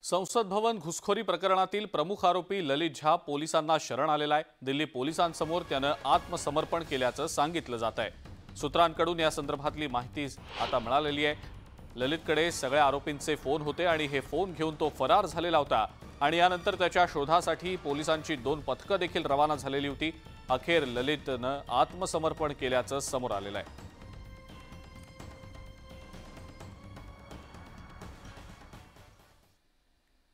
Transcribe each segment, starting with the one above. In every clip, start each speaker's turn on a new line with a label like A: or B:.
A: संसद भवन घुसखोरी प्रकरणातील प्रमुख आरोपी ललित झा पोलिसांना शरण आलेला आहे। दिल्ली पोलिसांसमोर त्यानं आत्मसमर्पण केल्याचं सांगितलं जात आहे। सूत्रांकडून या संदर्भातली माहिती आता मिळालेली आहे। ललितकडे सगळ्या आरोपींचे फोन होते आणि हे फोन घेऊन तो फरार झालेला होता आणि यानंतर त्याच्या शोधासाठी पोलिसांची 2 पथकं देखील रवाना झालेली होती। अखेर ललितनं आत्मसमर्पण केल्याचं समोर आलेलं आहे।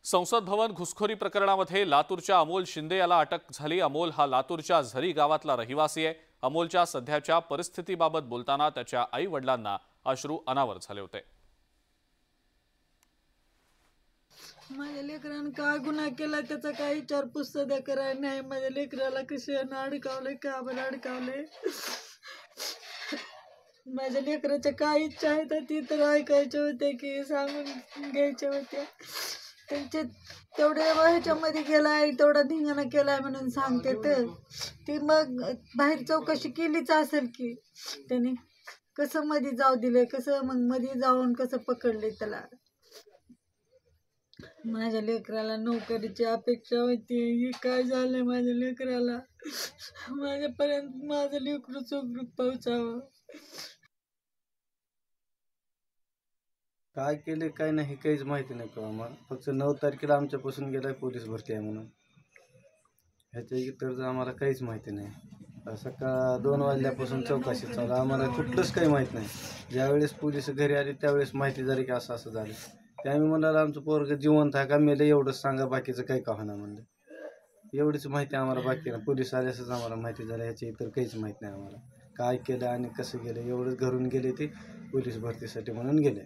A: संसद भवन घुसखोरी प्रकरणामध्ये लातूरच्या अमोल शिंदे याला अटक झाली। अमोल हा लातूरच्या झरी गावातला रहिवासी आहे। अमोलच्या सध्याच्या परिस्थितीबाबत बोलताना त्याच्या आई वडिलांना अश्रू अनावर झाले होते।
B: माझ्या लेकरानं काय गुन्हा केला त्याचा काही विचारपूस सुद्धा करायला नाही। माझ्या लेकराला कशानं अडकावलंय, का बरं अडकावलंय, माझ्या लेकराच्या काय इच्छा आहेत ती तर ऐकायच्या होत्या की सांगून घ्यायच्या होत्या। त्यांचे तेवढ्या ह्याच्यामध्ये गेलाय, तेवढा धिंगाणा केलाय म्हणून सांगते तर ती मग बाहेर चौकशी केलीच असेल की त्याने कसं मध्ये जाऊ दिले, कसं मग मध्ये जाऊन कसं पकडले त्याला। माझ्या लेकराला नोकरीची अपेक्षा होती, हे काय झालंय माझ्या लेकराला, माझ्यापर्यंत माझं लेकरू सुखरूप पोहोचावं।
C: काय केले काय नाही काहीच माहिती नाही का आम्हाला। फक्त 9 तारखेला आमच्यापासून गेलाय पोलीस भरती आहे म्हणून, ह्याच्या इतर आम्हाला काहीच माहिती नाही। सकाळ 2 वाजल्यापासून चौकशी चालू, आम्हाला कुठलंच काही माहीत नाही। ज्यावेळेस पोलीस घरी आले त्यावेळेस माहिती झाली की असं असं झालं। ते आम्ही म्हणाला आमचं पोरगं जिवंत आहे का मेलं एवढंच सांगा, बाकीचं काही का होणार म्हणलं। एवढीच माहिती आम्हाला बाकी नाही। पोलीस आल्यासच आम्हाला माहिती झालं, ह्याच्या इतर काहीच माहीत नाही आम्हाला। काय केलं आणि कसं गेलं एवढंच घरून गेले ते पोलीस भरतीसाठी म्हणून गेले।